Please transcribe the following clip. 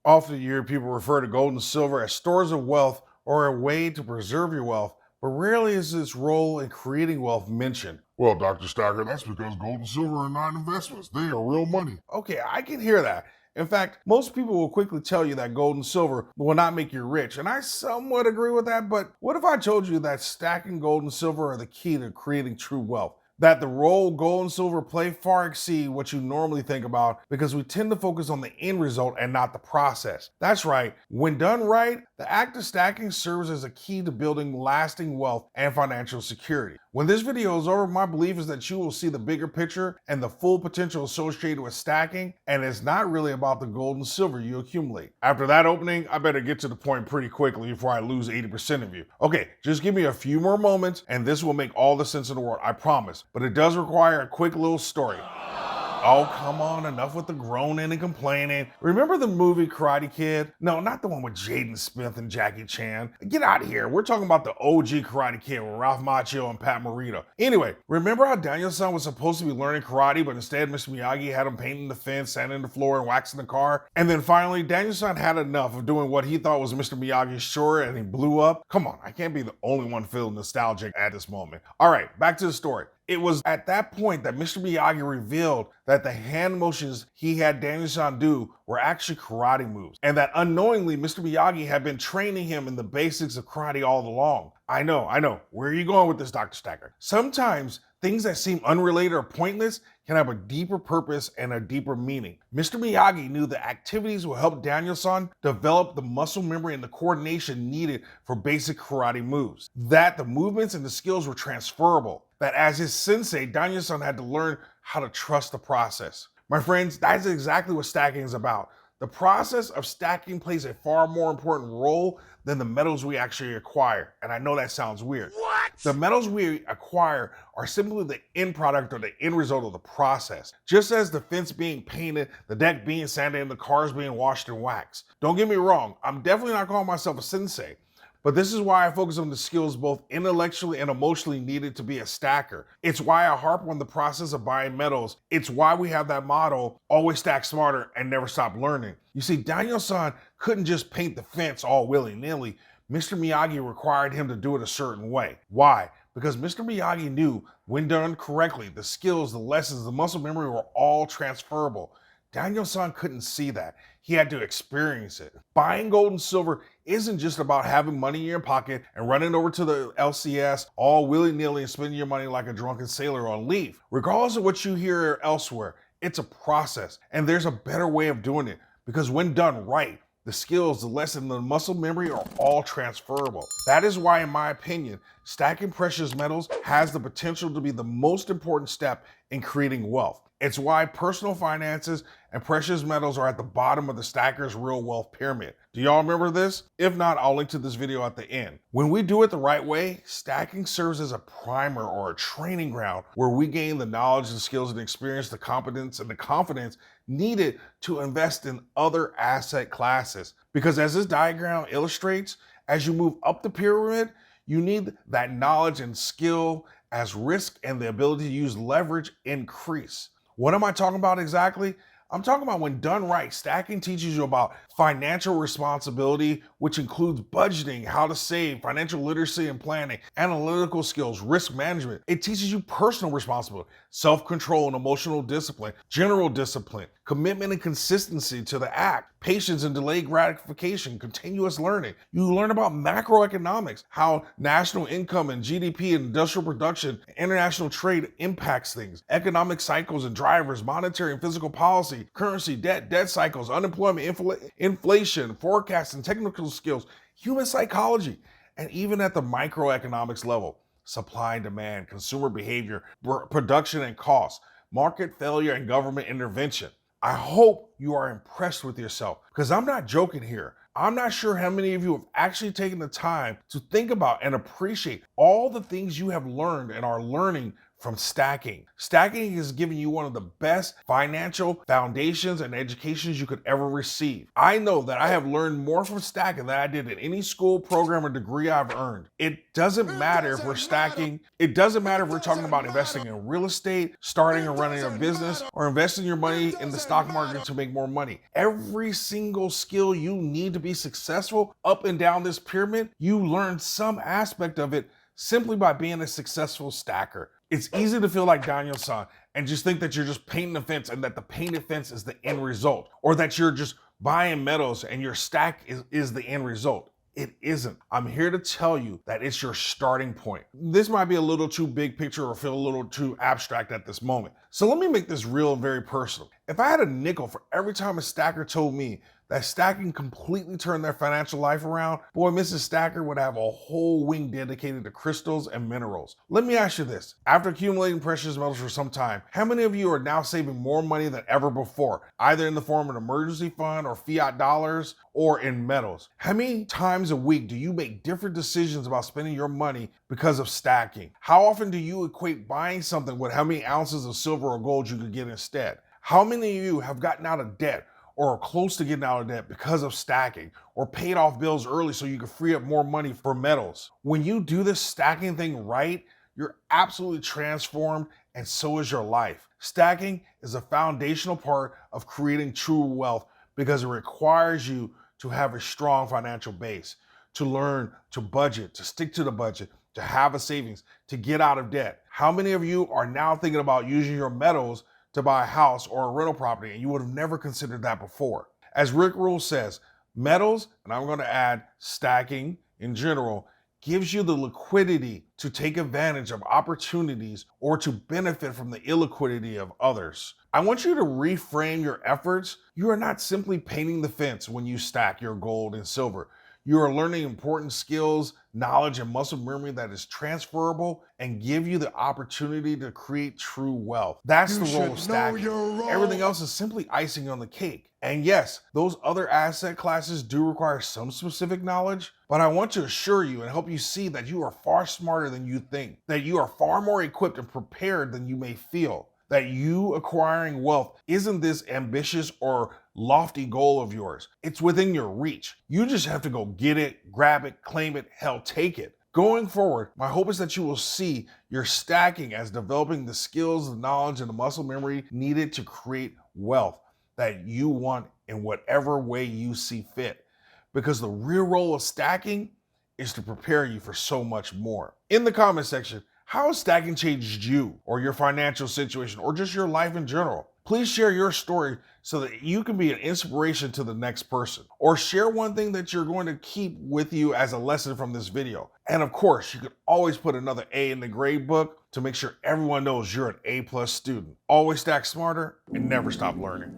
Often you hear people refer to gold and silver as stores of wealth or a way to preserve your wealth, but rarely is its role in creating wealth mentioned. Well, Dr. Stacker, that's because gold and silver are not investments. They are real money. Okay, I can hear that. In fact, most people will quickly tell you that gold and silver will not make you rich, and I somewhat agree with that, but what if I told you that stacking gold and silver are the key to creating true wealth? That the role gold and silver play far exceed what you normally think about because we tend to focus on the end result and not the process. That's right, when done right, the act of stacking serves as a key to building lasting wealth and financial security. When this video is over, my belief is that you will see the bigger picture and the full potential associated with stacking, and it's not really about the gold and silver you accumulate. After that opening, I better get to the point pretty quickly before I lose 80% of you. Okay, just give me a few more moments and this will make all the sense in the world, I promise. But it does require a quick little story. Oh, come on, enough with the groaning and complaining. Remember the movie Karate Kid? No, not the one with Jaden Smith and Jackie Chan. Get out of here. We're talking about the OG Karate Kid with Ralph Macchio and Pat Morita. Anyway, remember how Daniel-san was supposed to be learning karate, but instead Mr. Miyagi had him painting the fence, sanding the floor, and waxing the car? And then finally, Daniel-san had enough of doing what he thought was Mr. Miyagi's chore and he blew up? Come on, I can't be the only one feeling nostalgic at this moment. All right, back to the story. It was at that point that Mr. Miyagi revealed that the hand motions he had Daniel-san do were actually karate moves, and that unknowingly Mr. Miyagi had been training him in the basics of karate all along. I know. Where are you going with this, Dr. Stacker? Sometimes things that seem unrelated or pointless can have a deeper purpose and a deeper meaning. Mr. Miyagi knew the activities will help Daniel-san develop the muscle memory and the coordination needed for basic karate moves. That the movements and the skills were transferable. That as his sensei, Daniel-san had to learn how to trust the process. My friends, that's exactly what stacking is about. The process of stacking plays a far more important role than the metals we actually acquire. And I know that sounds weird. What? The metals we acquire are simply the end product or the end result of the process. Just as the fence being painted, the deck being sanded, and the cars being washed and waxed. Don't get me wrong, I'm definitely not calling myself a sensei. But this is why I focus on the skills both intellectually and emotionally needed to be a stacker. It's why I harp on the process of buying metals. It's why we have that motto, always stack smarter and never stop learning. You see, Daniel-san couldn't just paint the fence all willy-nilly. Mr. Miyagi required him to do it a certain way. Why? Because Mr. Miyagi knew, when done correctly, the skills, the lessons, the muscle memory were all transferable. Daniel-san couldn't see that. He had to experience it. Buying gold and silver isn't just about having money in your pocket and running over to the LCS all willy-nilly and spending your money like a drunken sailor on leave. Regardless of what you hear elsewhere, it's a process, and there's a better way of doing it, because when done right, the skills, the lesson, the muscle memory are all transferable. That is why, in my opinion, stacking precious metals has the potential to be the most important step in creating wealth. It's why personal finances and precious metals are at the bottom of the stacker's real wealth pyramid. Do y'all remember this? If not, I'll link to this video at the end. When we do it the right way, stacking serves as a primer or a training ground where we gain the knowledge, the skills, and experience, the competence, and the confidence needed to invest in other asset classes. Because as this diagram illustrates, as you move up the pyramid, you need that knowledge and skill as risk and the ability to use leverage increase. What am I talking about exactly? I'm talking about when done right, stacking teaches you about financial responsibility, which includes budgeting, how to save, financial literacy and planning, analytical skills, risk management. It teaches you personal responsibility, self-control and emotional discipline, general discipline, commitment and consistency to the act, patience and delayed gratification, continuous learning. You learn about macroeconomics, how national income and GDP and industrial production, international trade impacts things, economic cycles and drivers, monetary and physical policy, currency, debt cycles, unemployment, inflation, forecasting, technical skills, human psychology, and even at the microeconomics level, supply and demand, consumer behavior, production and cost, market failure and government intervention. I hope you are impressed with yourself, because I'm not joking here. I'm not sure how many of you have actually taken the time to think about and appreciate all the things you have learned and are learning from stacking. Stacking is giving you one of the best financial foundations and educations you could ever receive. I know that I have learned more from stacking than I did in any school, program, or degree I've earned. It doesn't matter if we're stacking. It doesn't matter if we're talking about investing in real estate, starting and running a business, or investing your money in the stock market to make more money. Every single skill you need to be successful up and down this pyramid, you learn some aspect of it simply by being a successful stacker. It's easy to feel like Daniel-san and just think that you're just painting a fence and that the painted fence is the end result, or that you're just buying metals and your stack is the end result. It isn't. I'm here to tell you that it's your starting point. This might be a little too big picture or feel a little too abstract at this moment. So let me make this real and very personal. If I had a nickel for every time a stacker told me that stacking completely turned their financial life around, boy, Mrs. Stacker would have a whole wing dedicated to crystals and minerals. Let me ask you this. After accumulating precious metals for some time, how many of you are now saving more money than ever before, either in the form of an emergency fund or fiat dollars or in metals? How many times a week do you make different decisions about spending your money because of stacking? How often do you equate buying something with how many ounces of silver or gold you could get instead? How many of you have gotten out of debt or are close to getting out of debt because of stacking, or paid off bills early so you can free up more money for metals? When you do this stacking thing right, you're absolutely transformed, and so is your life. Stacking is a foundational part of creating true wealth because it requires you to have a strong financial base, to learn to budget, to stick to the budget, to have a savings, to get out of debt. How many of you are now thinking about using your metals to buy a house or a rental property, and you would have never considered that before? As Rick Rule says, metals, and I'm going to add stacking in general, gives you the liquidity to take advantage of opportunities or to benefit from the illiquidity of others. I want you to reframe your efforts. You are not simply painting the fence when you stack your gold and silver. You are learning important skills, knowledge, and muscle memory that is transferable and give you the opportunity to create true wealth. That's the role of stacking. Everything else is simply icing on the cake. And yes, those other asset classes do require some specific knowledge, but I want to assure you and help you see that you are far smarter than you think, that you are far more equipped and prepared than you may feel, that you acquiring wealth isn't this ambitious or lofty goal of yours. It's within your reach. You just have to go get it, grab it, claim it, hell, take it. Going forward, my hope is that you will see your stacking as developing the skills, the knowledge, and the muscle memory needed to create wealth that you want in whatever way you see fit. Because the real role of stacking is to prepare you for so much more. In the comment section, how has stacking changed you or your financial situation or just your life in general? Please share your story so that you can be an inspiration to the next person. Or share one thing that you're going to keep with you as a lesson from this video. And of course, you can always put another A in the grade book to make sure everyone knows you're an A+ student. Always stack smarter and never stop learning.